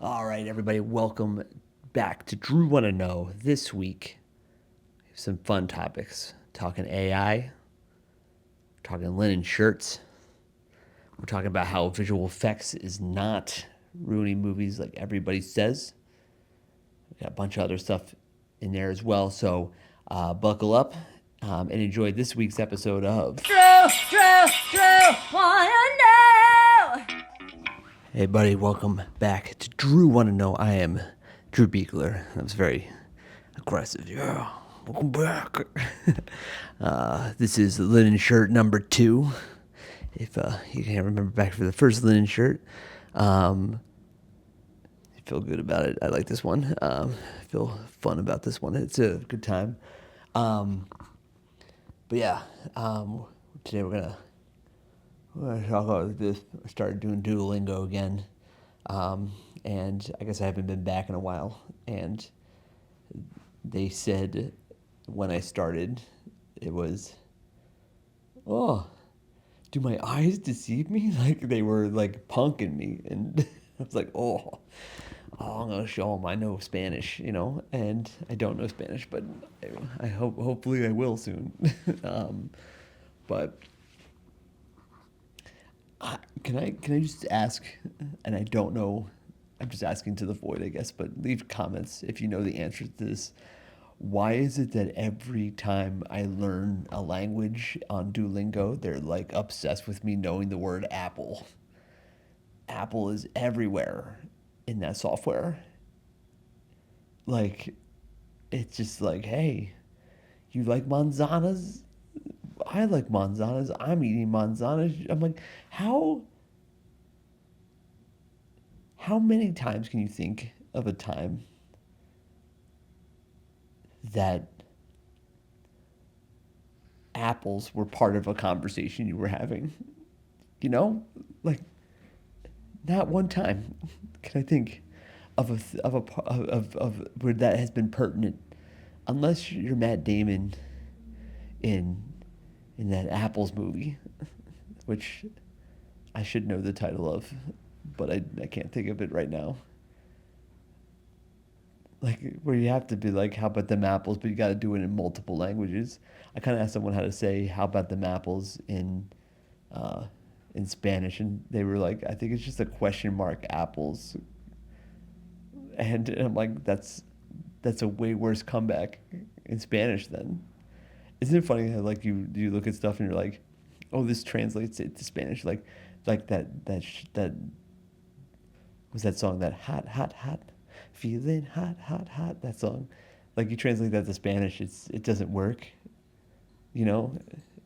All right, everybody, welcome back to Drew Wanna Know. This week, we have some fun topics. Talking AI, talking linen shirts. We're talking about how visual effects is not ruining movies like everybody says. We got a bunch of other stuff in there as well. So buckle up and enjoy this week's episode of Drew, wanna know. Hey, buddy, welcome back to Drew Wanna Know. I am Drew Beekler. That was very aggressive. Yeah, welcome back. This is linen shirt number 2. If you can't remember back for the first linen shirt, I feel good about it. I like this one. I feel fun about this one. It's a good time. But yeah, today we're gonna talk about this. I started doing Duolingo again, and I guess I haven't been back in a while. And they said when I started, it was, oh, do my eyes deceive me? Like they were like punking me, and I was like, I'm gonna show them I know Spanish, and I don't know Spanish, but I hopefully I will soon. But can I just ask, and I don't know, I'm just asking to the void, I guess, but leave comments if you know the answer to this. Why is it that every time I learn a language on Duolingo, they're like obsessed with me knowing the word apple? Apple is everywhere in that software. Like, it's just like, hey, you like manzanas? I like manzanas. I'm eating manzanas. I'm like, how many times can you think of a time that apples were part of a conversation you were having? You know, like not one time can I think of where that has been pertinent, unless you're Matt Damon in that Apples movie, which I should know the title of, but I can't think of it right now. Like where you have to be like, how about them apples, but you got to do it in multiple languages. I kind of asked someone how to say how about them apples uh, in Spanish, and they were like, I think it's just a question mark apples, and I'm like, that's a way worse comeback in Spanish then. Isn't it funny how like you look at stuff and you're like, oh, this translates it to Spanish, like that was that song, that hot feeling hot, that song, like you translate that to Spanish, it doesn't work, you know,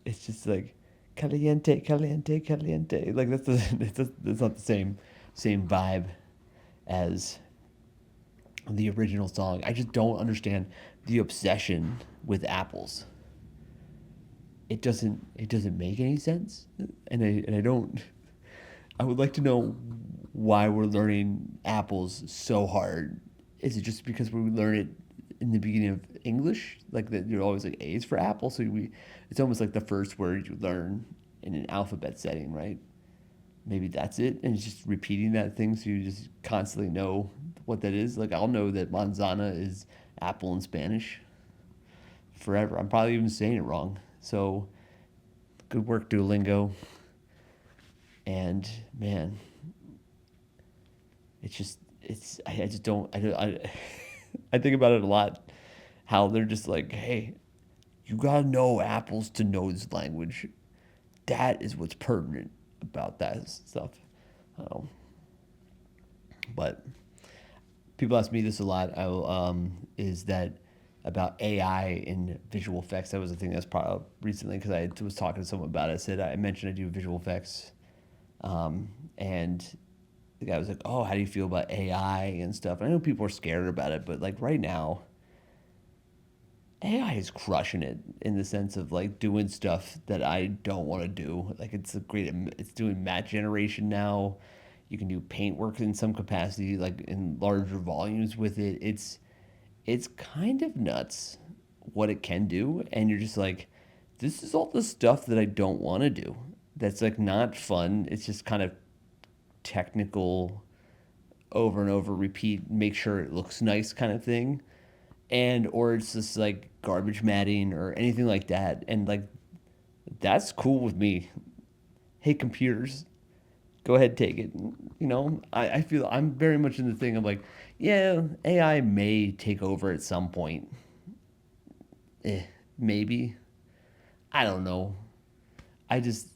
it's just like caliente caliente caliente, like that's not the same vibe as the original song. I just don't understand the obsession with apples. It doesn't make any sense, and I don't. I would like to know why we're learning apples so hard. Is it just because we learn it in the beginning of English, like that you're always like A's for apple, so it's almost like the first word you learn in an alphabet setting, right? Maybe that's it, and it's just repeating that thing so you just constantly know what that is. Like I'll know that manzana is apple in Spanish forever. I'm probably even saying it wrong. So good work, Duolingo. And man, I just don't I think about it a lot. How they're just like, hey, you gotta know apples to know this language. That is what's pertinent about that stuff. Um, but people ask me this a lot. Is that about AI in visual effects? That was a thing that's probably recently because I was talking to someone about it. I mentioned I do visual effects, and the guy was like, "Oh, how do you feel about AI and stuff?" And I know people are scared about it, but like right now, AI is crushing it in the sense of like doing stuff that I don't want to do. Like it's doing matte generation now. You can do paint work in some capacity, like in larger volumes with it. It's kind of nuts what it can do, and you're just like, this is all the stuff that I don't want to do. That's like not fun. It's just kind of technical over and over, repeat, make sure it looks nice kind of thing. And or it's just like garbage matting or anything like that. And like that's cool with me. Hey computers, go ahead, take it. I feel I'm very much in the thing of like, yeah, AI may take over at some point. Maybe. I don't know. I just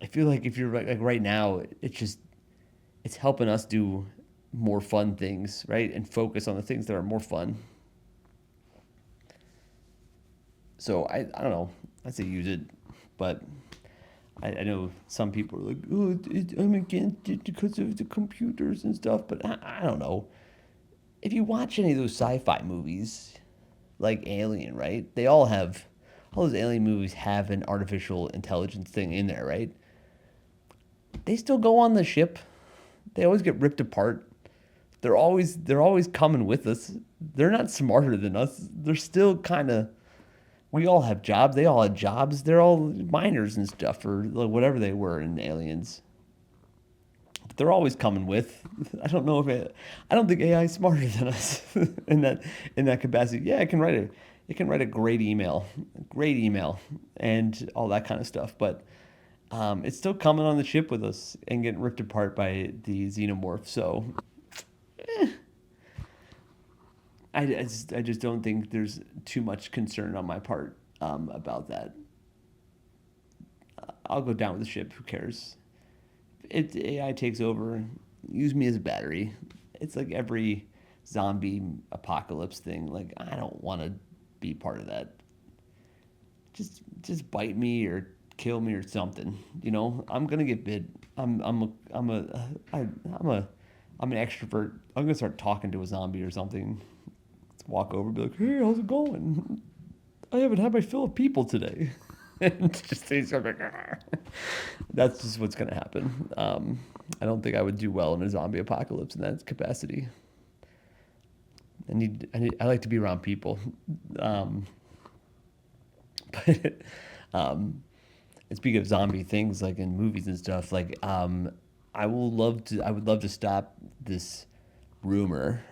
I feel like if you're like right now, it's helping us do more fun things, right? And focus on the things that are more fun. So I don't know. I say use it, but I know some people are like, oh, I'm against it because of the computers and stuff. But I don't know. If you watch any of those sci-fi movies, like Alien, right? All those alien movies have an artificial intelligence thing in there, right? They still go on the ship. They always get ripped apart. They're always coming with us. They're not smarter than us. They're still kind of. We all have jobs. They all have jobs. They're all miners and stuff, or whatever they were in Aliens. But they're always coming with. I don't think AI is smarter than us in that capacity. Yeah, it can write a great email, and all that kind of stuff. But it's still coming on the ship with us and getting ripped apart by the xenomorph. So I just don't think there's too much concern on my part about that. I'll go down with the ship. Who cares? If AI takes over, use me as a battery. It's like every zombie apocalypse thing. Like I don't want to be part of that. Just bite me or kill me or something. I'm gonna get bit. I'm an extrovert. I'm gonna start talking to a zombie or something. Walk over and be like, hey, how's it going? I haven't had my fill of people today. And just say something. That's just what's going to happen. I don't think I would do well in a zombie apocalypse in that capacity. I like to be around people. But and speaking of zombie things, like in movies and stuff, like I would love to stop this rumor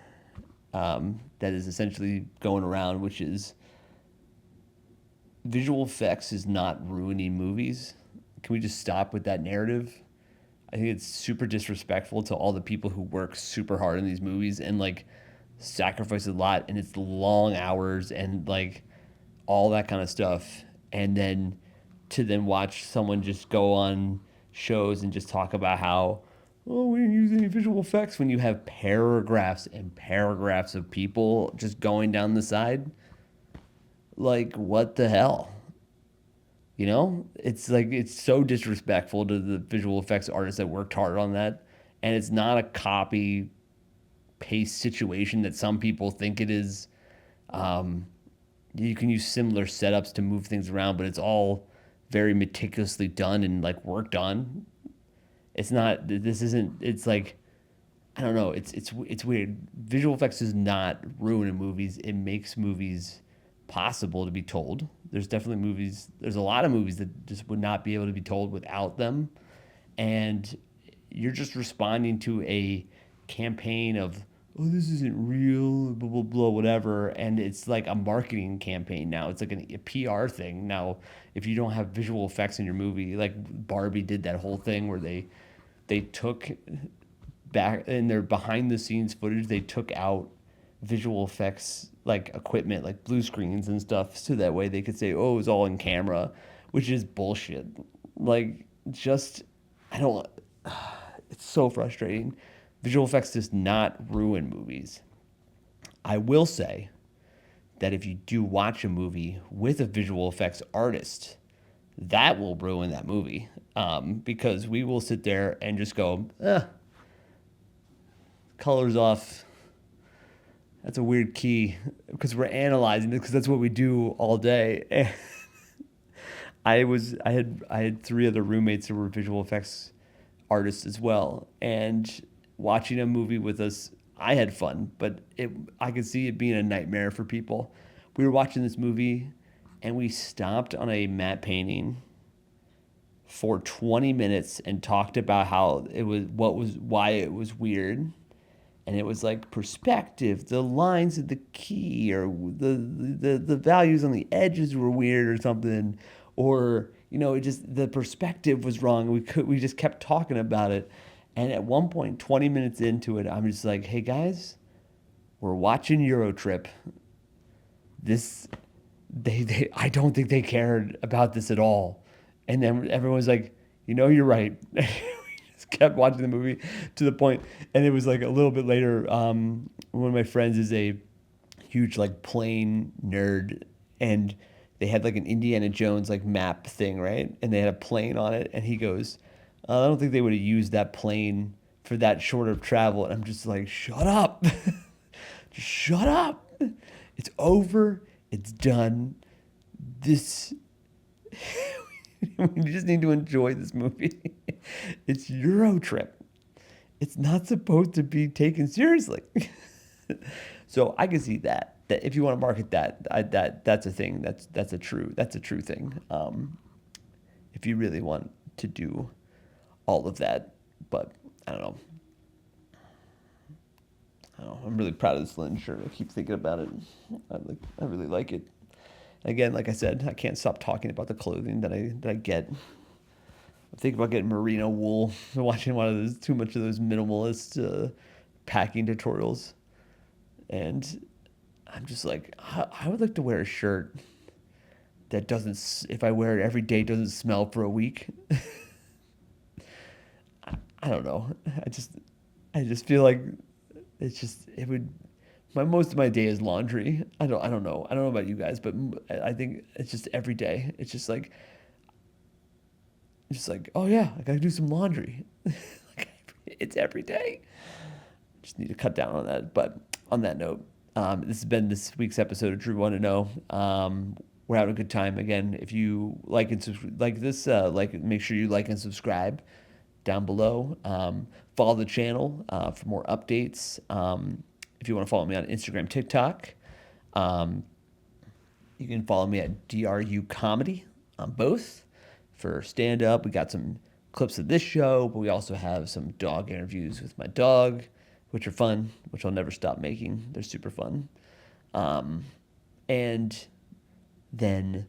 that is essentially going around, which is visual effects is not ruining movies. Can we just stop with that narrative? I think it's super disrespectful to all the people who work super hard in these movies and like sacrifice a lot, and it's long hours and like all that kind of stuff. And then to then watch someone just go on shows and just talk about how, oh, we didn't use any visual effects when you have paragraphs and paragraphs of people just going down the side. Like, what the hell? It's like, it's so disrespectful to the visual effects artists that worked hard on that. And it's not a copy paste situation that some people think it is. You can use similar setups to move things around, but it's all very meticulously done and like worked on. It's not. This isn't. It's like, I don't know. It's weird. Visual effects does not ruin movies. It makes movies possible to be told. There's definitely movies. There's a lot of movies that just would not be able to be told without them, and you're just responding to a campaign of, oh, this isn't real, blah blah blah, whatever, and it's like a marketing campaign now. It's like a PR thing now. If you don't have visual effects in your movie, like Barbie did that whole thing where they took back in their behind the scenes footage, they took out visual effects like equipment, like blue screens and stuff, so that way they could say, oh, it was all in camera, which is bullshit. Like, just, I don't, it's so frustrating. Visual effects does not ruin movies. I will say that if you do watch a movie with a visual effects artist, that will ruin that movie, because we will sit there and just go, colors off. That's a weird key, because we're analyzing it, because that's what we do all day. And I had three other roommates who were visual effects artists as well, and watching a movie with us, I had fun, but I could see it being a nightmare for people. We were watching this movie, and we stopped on a matte painting for 20 minutes and talked about how it was, why it was weird. And it was like perspective, the lines of the key, or the values on the edges were weird or something, or it just, the perspective was wrong. We just kept talking about it, and at one point, 20 minutes into it, I'm just like, hey guys, we're watching EuroTrip. This, I don't think they cared about this at all, and then everyone's like, you're right. Kept watching the movie to the point, and it was like a little bit later, one of my friends is a huge like plane nerd, and they had like an Indiana Jones like map thing, right? And they had a plane on it, and he goes, I don't think they would have used that plane for that short of travel. And I'm just like, shut up. Just shut up. It's over, it's done. This we just need to enjoy this movie. It's EuroTrip. It's not supposed to be taken seriously. So I can see that if you want to market that's a thing. That's a true thing. If you really want to do all of that, but I don't know. I'm really proud of this Lynn shirt. I keep thinking about it. I really like it. Again, like I said, I can't stop talking about the clothing that I get. I'm thinking about getting merino wool. I'm watching too much of those minimalist packing tutorials, and I'm just like, I would like to wear a shirt that doesn't, if I wear it every day, doesn't smell for a week. I don't know. I just feel like it would. Most of my day is laundry. I don't know. I don't know about you guys, but I think it's just every day. It's just like, oh yeah, I gotta do some laundry. It's every day. Just need to cut down on that. But on that note, this has been this week's episode of Drew Want to Know. We're having a good time. Again, if you like this, make sure you like and subscribe down below. Follow the channel for more updates. If you want to follow me on Instagram, TikTok, you can follow me at DRU Comedy on both. For stand-up, we got some clips of this show, but we also have some dog interviews with my dog, which are fun, which I'll never stop making. They're super fun. And then,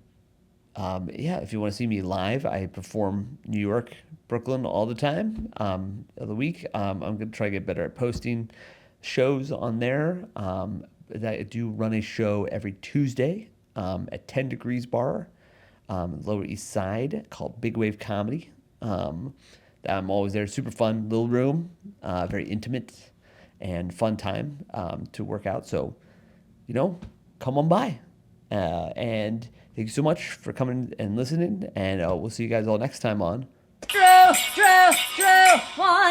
if you want to see me live, I perform New York, Brooklyn all the time of the week. I'm going to try to get better at posting shows on there. I do run a show every Tuesday at 10 Degrees Bar, Lower East Side, called Big Wave Comedy. I'm always there. Super fun little room, very intimate and fun time to work out. So, come on by. And thank you so much for coming and listening. And we'll see you guys all next time on Drew, one.